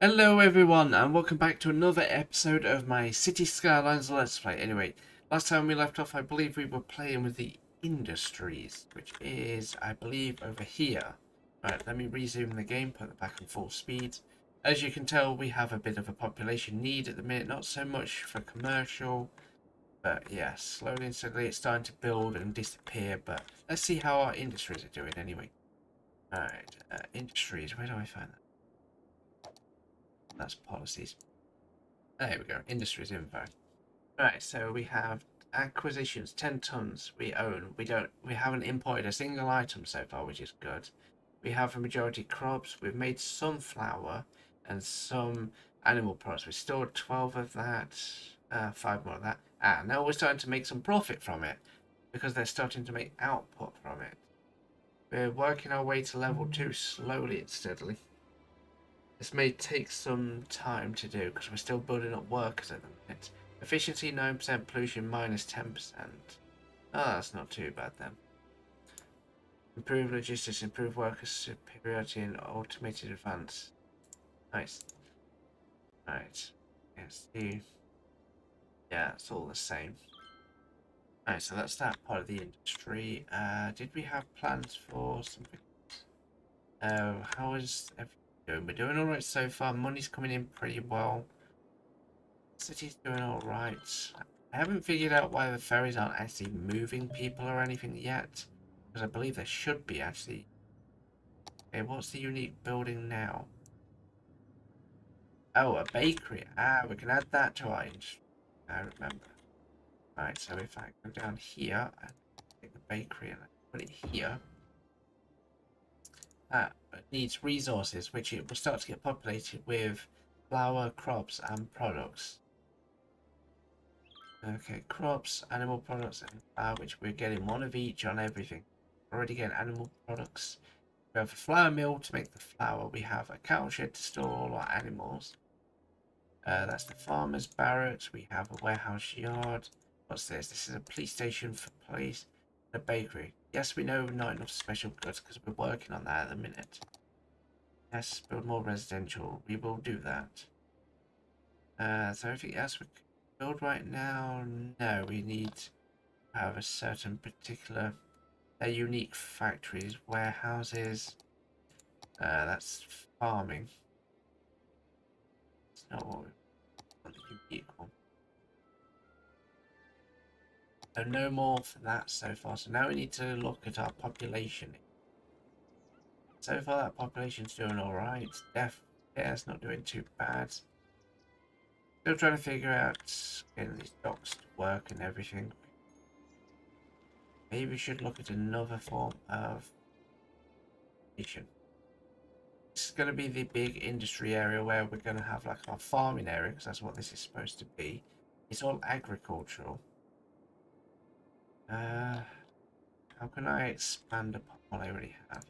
Hello everyone and welcome back to another episode of my City Skylines Let's Play. Anyway, last time we left off I believe we were playing with the industries, which is I believe over here. Right, let me resume the game, put it back in full speed. As you can tell we have a bit of a population need at the minute, not so much for commercial, but yeah, slowly and steadily it's starting to build and disappear, but let's see how our industries are doing anyway. Alright, industries, where do I find that? That's policies. There we go, industries info. Right, so we have acquisitions, 10 tons we own. We haven't imported a single item so far, which is good. We have a majority crops. We've made some flour and some animal products. We stored 12 of that, 5 more of that. Now we're starting to make some profit from it because they're starting to make output from it. We're working our way to level 2 slowly and steadily. This may take some time to do because we're still building up workers at the minute. Efficiency 9%, pollution minus 10%. Oh, that's not too bad then. Improve logistics, improve worker superiority and automated advance. Nice. Right. Let's see. Yeah, it's all the same. Alright, so that's that part of the industry. Did we have plans for something? How is everything doing? We're doing alright so far. Money's coming in pretty well. City's doing alright. I haven't figured out why the ferries aren't actually moving people or anything yet. Because I believe there should be actually. Okay, what's the unique building now? Oh, a bakery. We can add that to our industry. I remember. Right, so if I go down here and take the bakery and put it here. It needs resources, which it will start to get populated with flour, crops, and products. Okay, crops, animal products, and flour, which we're getting one of each on everything. Already getting animal products. We have a flour mill to make the flour. We have a cattle shed to store all our animals. That's the farmer's barracks. We have a warehouse yard. What's this? This is a police station for police. A bakery. Yes, we know not enough special goods because we're working on that at the minute. Yes, build more residential. We will do that. So anything else we can build right now? No, we need to have a certain particular unique factories, warehouses. That's farming. It's not what we want, the unique one. So no more for that so far. So now we need to look at our population. So far that population's doing alright. Yeah, it's not doing too bad. Still trying to figure out getting these docks to work and everything. Maybe we should look at another form of nation. This is going to be the big industry area where we're going to have like our farming area, because that's what this is supposed to be. It's all agricultural. How can I expand upon what I already have?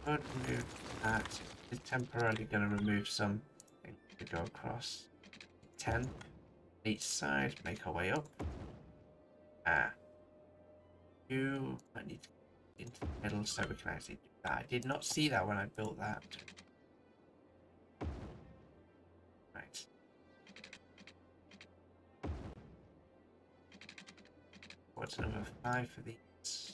Could remove that. It's temporarily going to remove some to go across. 10 each side. Make our way up. You might need to get into the middle so we can actually do that. I did not see that when I built that. Right. What's number 5 for these?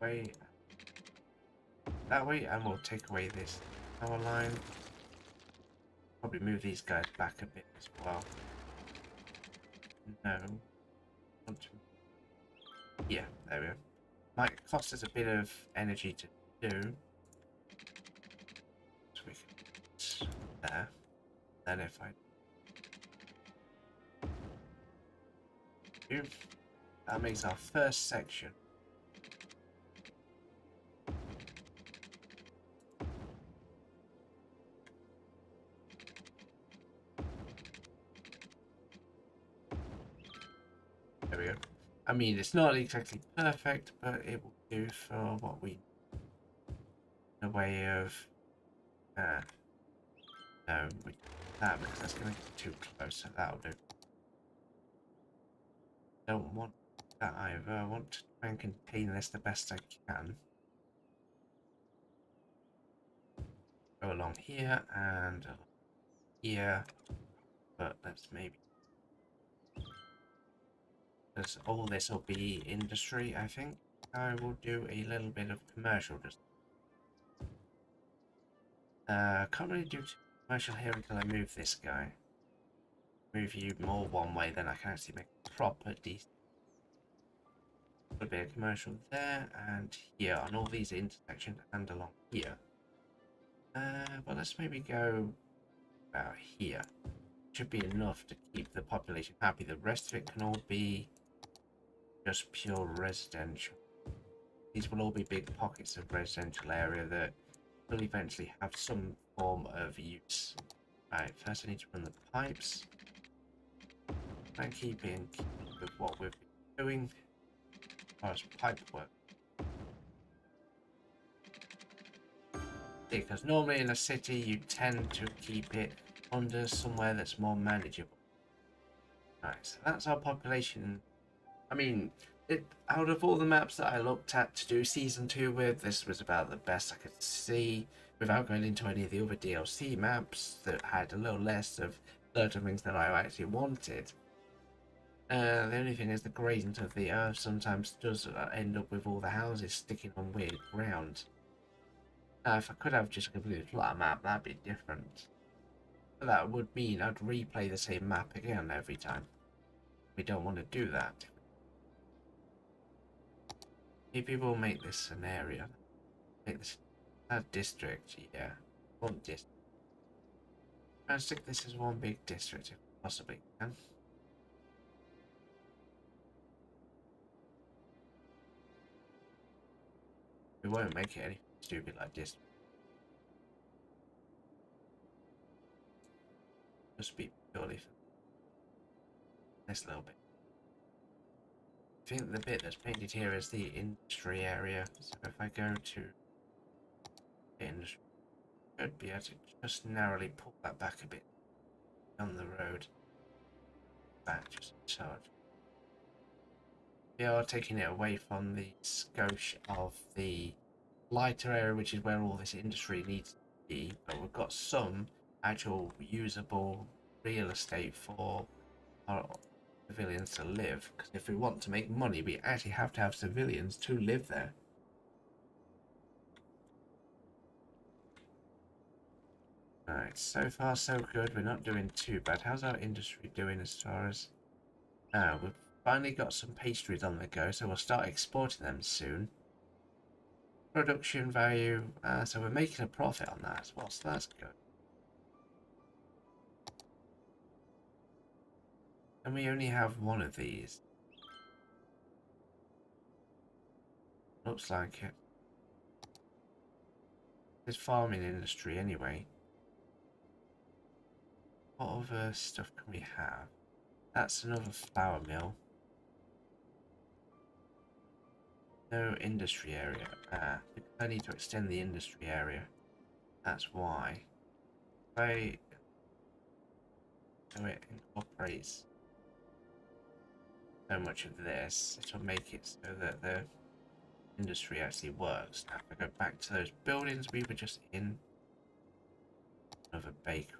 Way that way, and we'll take away this power line. Probably move these guys back a bit as well. No. Yeah, there we go. Might cost us a bit of energy to do. So we can there. Then if I do, that makes our first section. There we go. I mean, it's not exactly perfect, but it will do for what we need. In a way of no, that because that's going to get too close, so that'll do. Don't want that either. I want to try and contain this the best I can. go along here and along here, but let's maybe, because all this will be industry, I think I will do a little bit of commercial. Just can't really do commercial here until I move this guy. Move you more one way, then I can actually make a proper decent. A bit of commercial there and here on all these intersections and along here. But let's maybe go about here. Should be enough to keep the population happy. The rest of it can all be just pure residential. These will all be big pockets of residential area that will eventually have some form of use. Right, first I need to run the pipes and keep in with what we've been doing as far as pipe work. Because normally in a city you tend to keep it under somewhere that's more manageable. Right, so that's our population. I mean, out of all the maps that I looked at to do Season 2 with, this was about the best I could see without going into any of the other DLC maps that had a little less of certain things that I actually wanted. The only thing is the gradient of the earth sometimes does end up with all the houses sticking on weird ground. If I could have just a completely flat map, that'd be different. But that would mean I'd replay the same map again every time. We don't want to do that. Maybe we'll make this an area. Make this a district, yeah. One district. I'll stick this as one big district if possibly can. We won't make it anything stupid like this. Just be purely for this little bit. I think the bit that's painted here is the industry area. So if I go to industry, I should be able to just narrowly pull that back a bit on the road. Back just a touch. We are taking it away from the skosh of the lighter area, which is where all this industry needs to be, but we've got some actual usable real estate for our civilians to live, because if we want to make money we actually have to have civilians to live there. Alright, so far so good. We're not doing too bad. How's our industry doing as far as we've finally got some pastries on the go, so we'll start exporting them soon. Production value, so we're making a profit on that as well, so that's good. And we only have one of these. Looks like it. It's farming industry anyway. What other stuff can we have? That's another flour mill. No industry area. Because I need to extend the industry area. That's why. If so it incorporates so much of this, it'll make it so that the industry actually works. Now if I go back to those buildings we were just in, another bakery.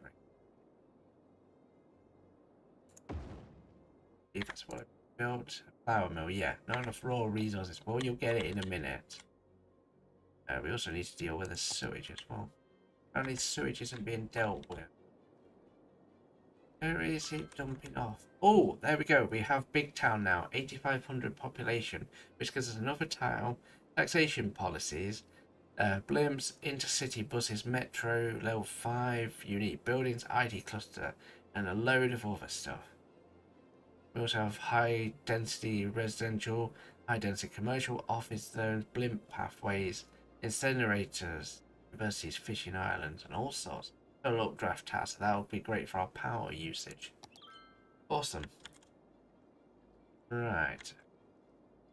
If that's what I built. A flour mill, yeah. Not enough raw resources. Well, you'll get it in a minute. We also need to deal with the sewage as well. Apparently sewage isn't being dealt with. Where is it dumping off? Oh, there we go. We have big town now. 8,500 population, which gives us another town. Taxation policies. Blimps, intercity buses, metro, level 5, unique buildings, IT cluster, and a load of other stuff. We also have high density residential, high density commercial, office zones, blimp pathways, incinerators, universities, fishing islands, and all sorts. Total updraft task, that would be great for our power usage. Awesome. Right.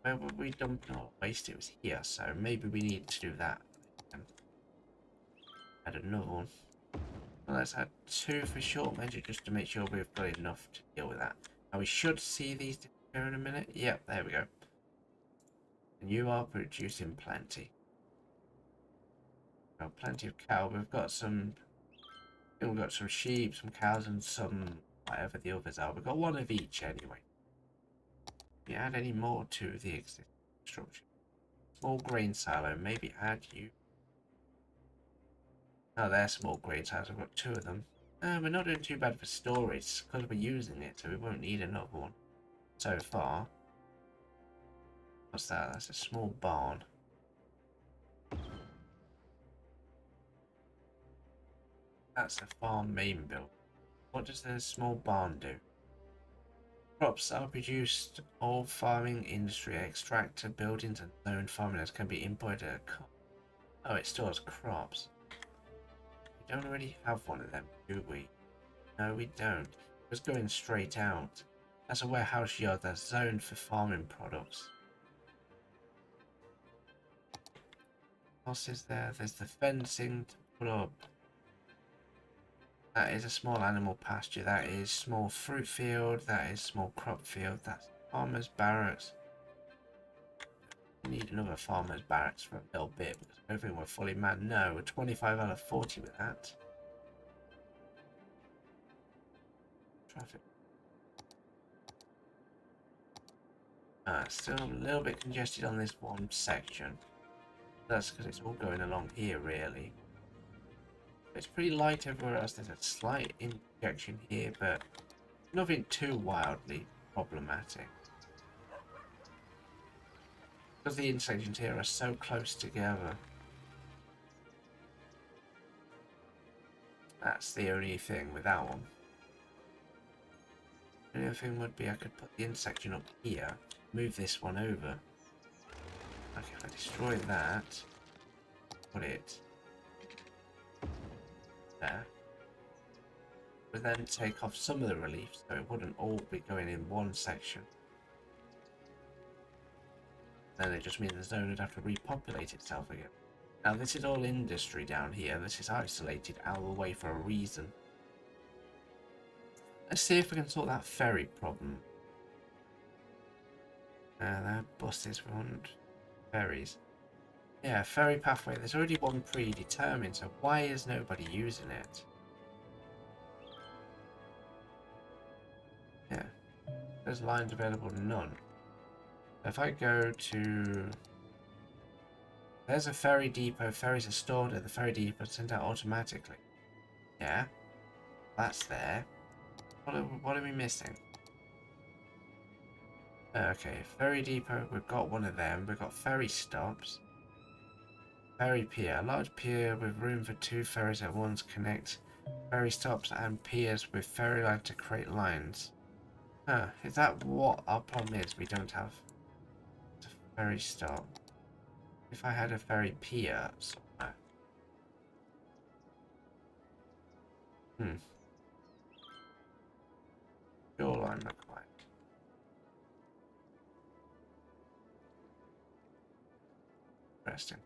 Where would we dump our waste? It was here, so maybe we need to do that. Add another one. Well, let's add 2 for short measure just to make sure we've got enough to deal with that. Now we should see these disappear in a minute. Yep, there we go. And you are producing plenty. Got plenty of cow. We've got some. I think we've got some sheep, some cows, and some whatever the others are. We've got one of each anyway. If you add any more to the existing structure, small grain silo. Maybe add you. Oh, they're small grain silos. I've got 2 of them. We're not doing too bad for storage because we're using it, so we won't need another one so far. What's that? That's a small barn. That's a farm main build. What does the small barn do? Crops are produced. All farming industry, extractor, buildings, and zone farming can be imported at cost. Oh, it stores crops. We don't already have one of them, do we? No, we don't. It's going straight out. That's a warehouse yard that's zoned for farming products. What else is there? There's the fencing to put up. That is a small animal pasture. That is small fruit field. That is small crop field. That's farmer's barracks. We need another farmer's barracks for a little bit because I don't think we're fully manned. No, we're 25 out of 40 with that. Traffic. Still a little bit congested on this one section. That's because it's all going along here, really. It's pretty light everywhere else. There's a slight injection here, but nothing too wildly problematic. Because the intersections here are so close together. That's the only thing with that one. The only other thing would be I could put the intersection up here, move this one over. Okay, if I destroy that, put it there. But then take off some of the relief so it wouldn't all be going in one section. Then it just means the zone would have to repopulate itself again. Now this is all industry down here. This is isolated out of the way for a reason. Let's see if we can sort that ferry problem. There buses, we want ferries. Yeah, ferry pathway. There's already one predetermined, so why is nobody using it? Yeah, there's lines available, none. If I go to... There's a ferry depot. Ferries are stored at the ferry depot and sent out automatically. Yeah, that's there. What are we missing? Okay, ferry depot. We've got one of them. We've got ferry stops. Ferry pier. A large pier with room for 2 ferries at once connect ferry stops and piers with ferry line to create lines. Is that what our problem is? We don't have a ferry stop. If I had a ferry pier somewhere. Shoreline required. Interesting.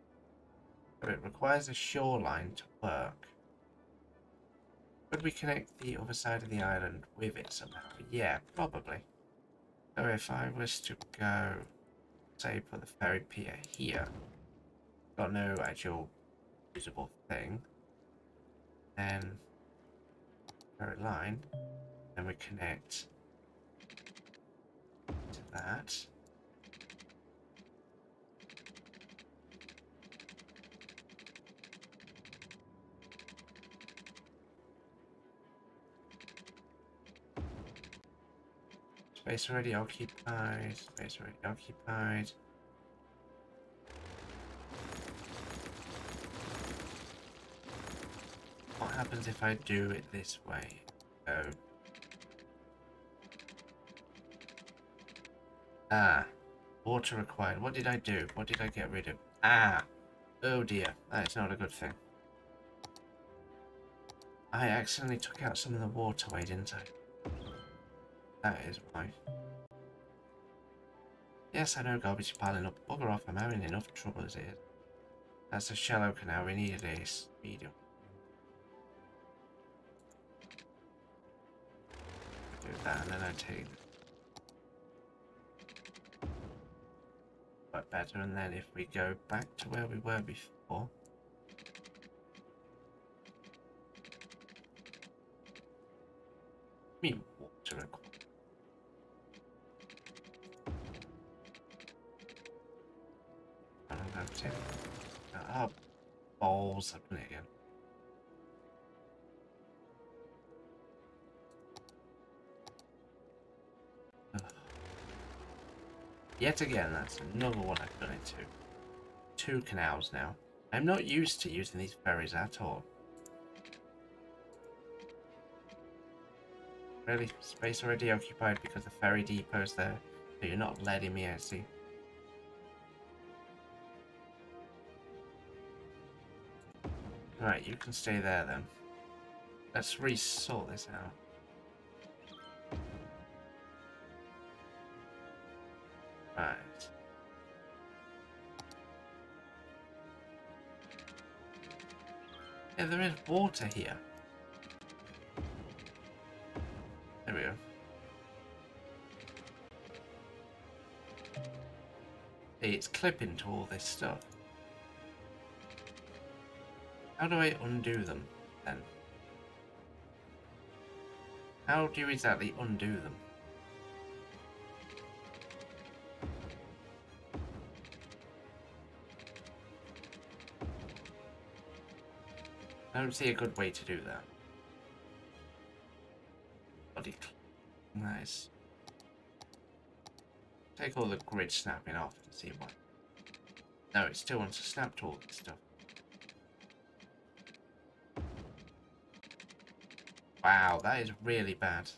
So it requires a shoreline to work. Could we connect the other side of the island with it somehow? Yeah, probably. So if I was to go, say, put the ferry pier here, got no actual usable thing, then ferry line, then we connect to that. Space already occupied, space already occupied. What happens if I do it this way? Water required. What did I do? What did I get rid of? Oh dear, that is not a good thing. I accidentally took out some of the waterway, didn't I? That is why. Yes, I know garbage is piling up. Bugger off, I'm having enough trouble as it is. That's a shallow canal, we needed a speed up. Do that and then I take but better, and then if we go back to where we were before, Me water required. I'm going to take balls. I've done it again. Ugh. Yet again, that's another one I've done it to. 2 canals now. I'm not used to using these ferries at all. Really? Space already occupied because the ferry depot's there, so you're not letting me out, see? Right, you can stay there then. Let's re-sort this out. Right. Yeah, there is water here. There we go. Hey, it's clipping to all this stuff. How do I undo them, then? How do you exactly undo them? I don't see a good way to do that. Body nice. Take all the grid snapping off and see what. No, it still wants to snap to all this stuff. Wow, that is really bad.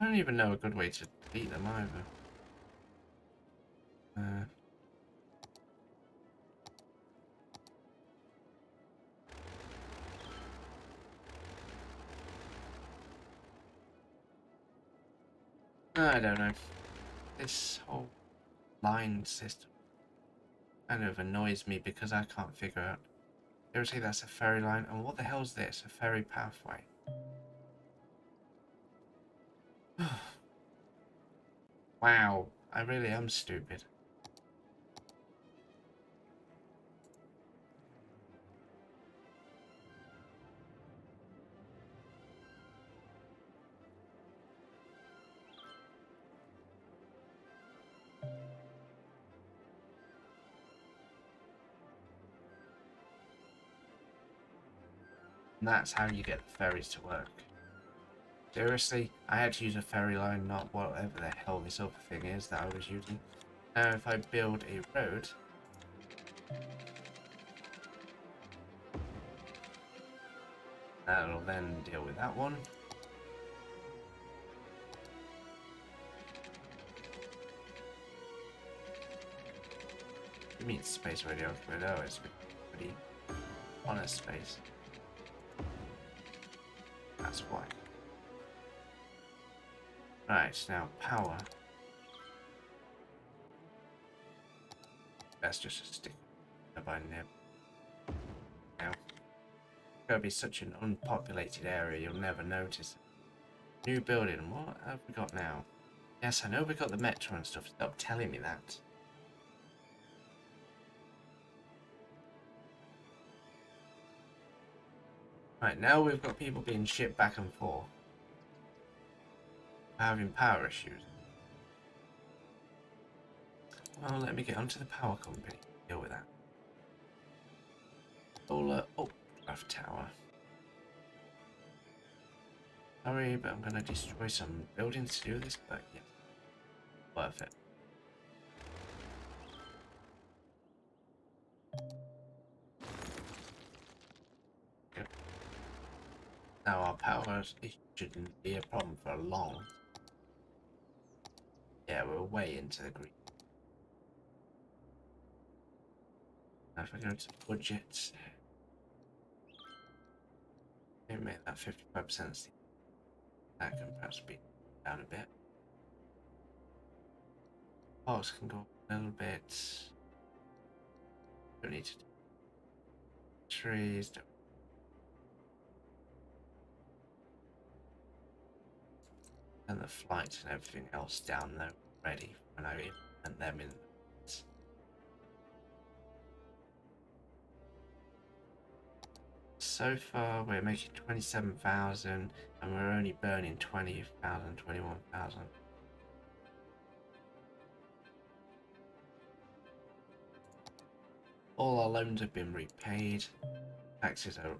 I don't even know a good way to delete them either. I don't know. This whole line system kind of annoys me because I can't figure out. Seriously, that's a ferry line, and what the hell is this? A ferry pathway. Wow, I really am stupid. And that's how you get the ferries to work. Seriously, I had to use a ferry line, not whatever the hell this other thing is that I was using. Now if I build a road, that'll then deal with that one. It means space radio, but oh, it's pretty honest space. That's why. Right, now power. That's just a stick by nib. Now, it's gonna be such an unpopulated area, you'll never notice it. New building, what have we got now? Yes, I know we got the metro and stuff, stop telling me that. Right, now we've got people being shipped back and forth. Having power issues. Well, let me get onto the power company. Deal with that. Solar updraft tower. Sorry, but I'm gonna destroy some buildings to do this, but yeah. Worth it. Good. Now our power shouldn't be a problem for long. Yeah, we're way into the green. Now if I go to budget, maybe make that 55%. That can perhaps be down a bit. Parks can go up a little bit. Don't need to do trees. Don't. And the flights and everything else down there ready when I implement them in. So far, we're making 27,000, and we're only burning 20,000, 21,000. All our loans have been repaid. Taxes are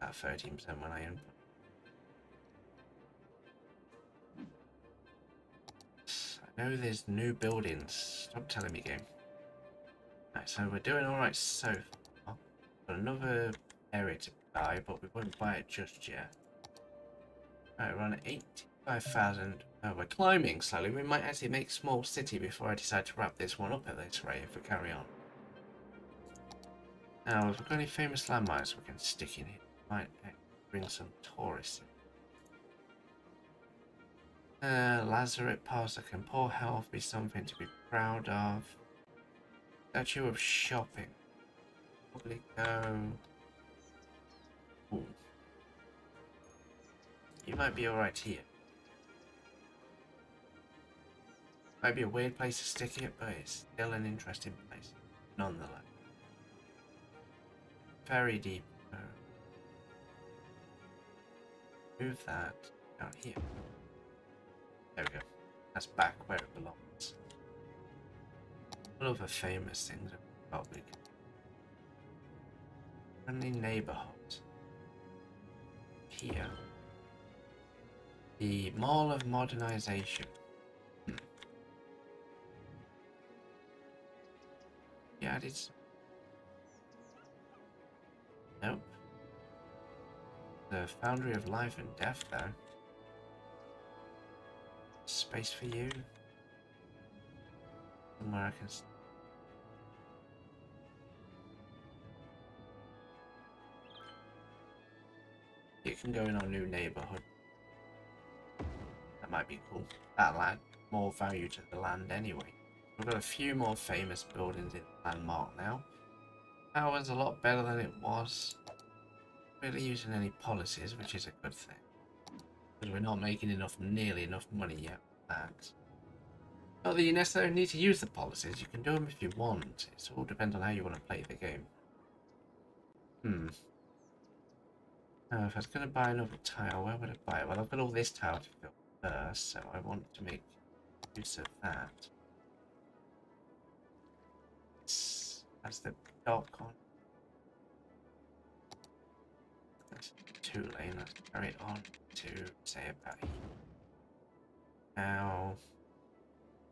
about 13% when I input. I know there's new buildings. Stop telling me, game. Right, so we're doing alright so far. Got another area to buy, but we won't buy it just yet. Right, we're on 85,000. Oh, we're climbing slowly. We might actually make a small city before I decide to wrap this one up at this rate if we carry on. Now, if we've got any famous landmarks we can stick in here, might bring some tourists in. Lazarette Pass, can poor health be something to be proud of? Statue of shopping. Probably go. Ooh. You might be alright here. Might be a weird place to stick it, but it's still an interesting place, nonetheless. Ferry Depot. Move that down here. There we go. That's back where it belongs. One of the famous things are probably friendly neighborhood. Here. The Mall of Modernization. Yeah, it's. Nope. The Foundry of Life and Death, though. Space for you. Somewhere I can. It can go in our new neighborhood. That might be cool. That'll add more value to the land anyway. We've got a few more famous buildings in the landmark now. That was a lot better than it was. Really using any policies, which is a good thing. Because we're not making nearly enough money yet with that. Not that you necessarily need to use the policies, you can do them if you want. It all depends on how you want to play the game. If I was going to buy another tile, where would I buy it? Well, I've got all this tile to fill first, so I want to make use of that. That's the dock on. That's 2 lane. Let's carry it on to say about here. Now,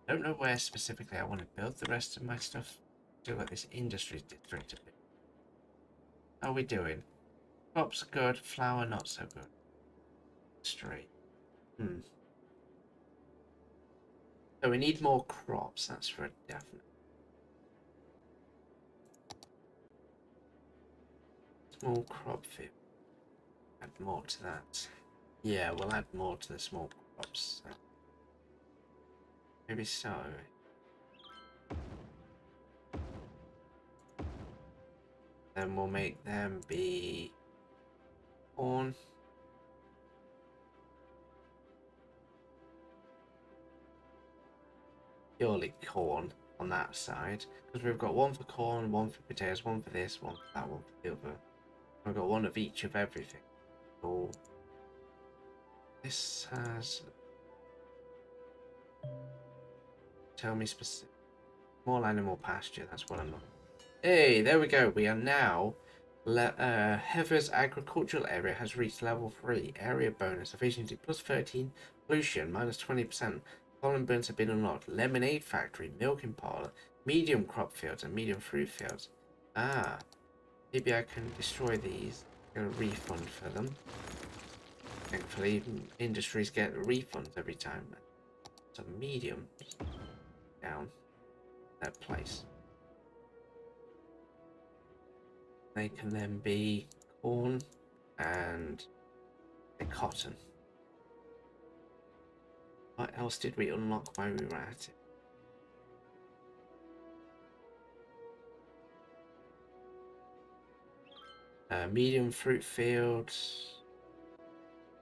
I don't know where specifically I want to build the rest of my stuff. Do like this industry district a bit. How are we doing? Crops good, flour not so good. Straight. So we need more crops, that's for a definite. Small crop field. Add more to that. Yeah, we'll add more to the small crops. So. Maybe so. Then we'll make them be corn. Purely corn on that side. Because we've got one for corn, one for potatoes, one for this, one for that, one for the other. We've got one of each of everything. So this has. Tell me specific. More animal pasture, that's what I'm looking for. Hey, there we go. We are now. Heather's agricultural area has reached level 3. Area bonus. Efficiency plus 13. Pollution minus 20%. Pollen burns have been unlocked. Lemonade factory. Milking parlor. Medium crop fields and medium fruit fields. Ah. Maybe I can destroy these. Get a refund for them. Thankfully, industries get refunds every time. So medium down that place. They can then be corn and cotton. What else did we unlock while we were at it? Medium fruit fields.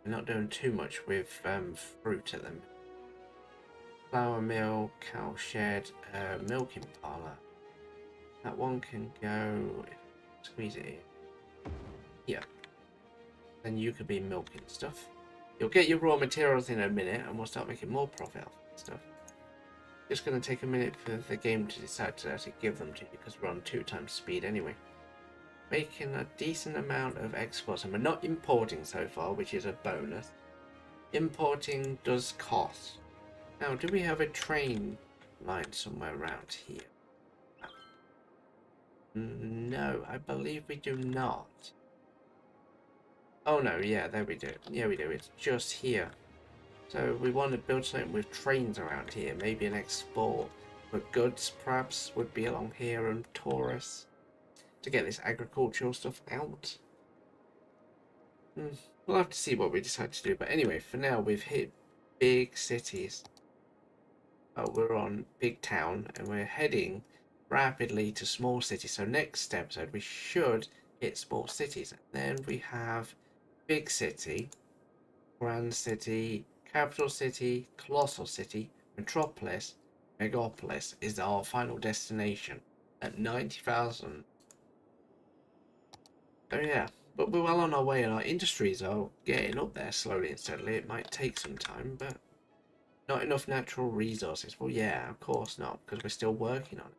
We're not doing too much with fruit at them. Flour mill, cow shed, milking parlor. That one can go. Squeeze it in. here. Then you could be milking stuff. You'll get your raw materials in a minute and we'll start making more profit off stuff. Just going to take a minute for the game to decide to actually give them to you because we're on 2 times speed anyway. Making a decent amount of exports, and we're not importing so far, which is a bonus. Importing does cost. Now, do we have a train line somewhere around here? No, I believe we do not. Oh no, yeah, there we do. Yeah, we do. It's just here. So we want to build something with trains around here. Maybe an export for goods, perhaps, would be along here, and tourists to get this agricultural stuff out. We'll have to see what we decide to do. But anyway, for now, we've hit big cities. Oh, we're on big town, and we're heading rapidly to small cities. So next episode, we should hit small cities. And then we have big city, grand city, capital city, colossal city, metropolis, megapolis is our final destination at 90,000. Oh yeah, but we're well on our way, and our industries are getting up there slowly and steadily. It might take some time, but not enough natural resources. Well, yeah, of course not, because we're still working on it.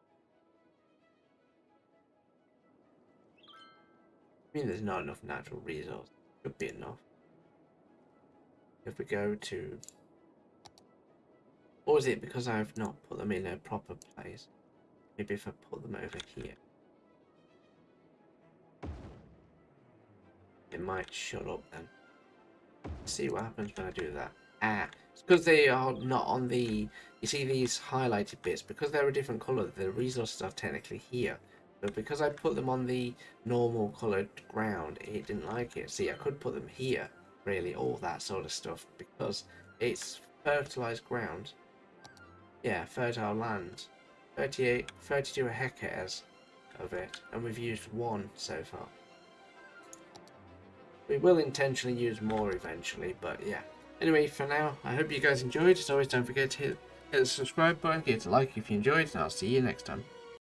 I mean, there's not enough natural resources. Could be enough. If we go to... Or is it because I've not put them in a proper place? Maybe if I put them over here. It might shut up then. Let's see what happens when I do that. Ah, it's because they are not on the... You see these highlighted bits, because they're a different colour, the resources are technically here. But because I put them on the normal coloured ground, it didn't like it. See, I could put them here, really, all that sort of stuff, because it's fertilised ground. Yeah, fertile land. 32 hectares of it, and we've used 1 so far. We will intentionally use more eventually, but yeah. Anyway, for now, I hope you guys enjoyed. As always, don't forget to hit the subscribe button, hit a like if you enjoyed, and I'll see you next time.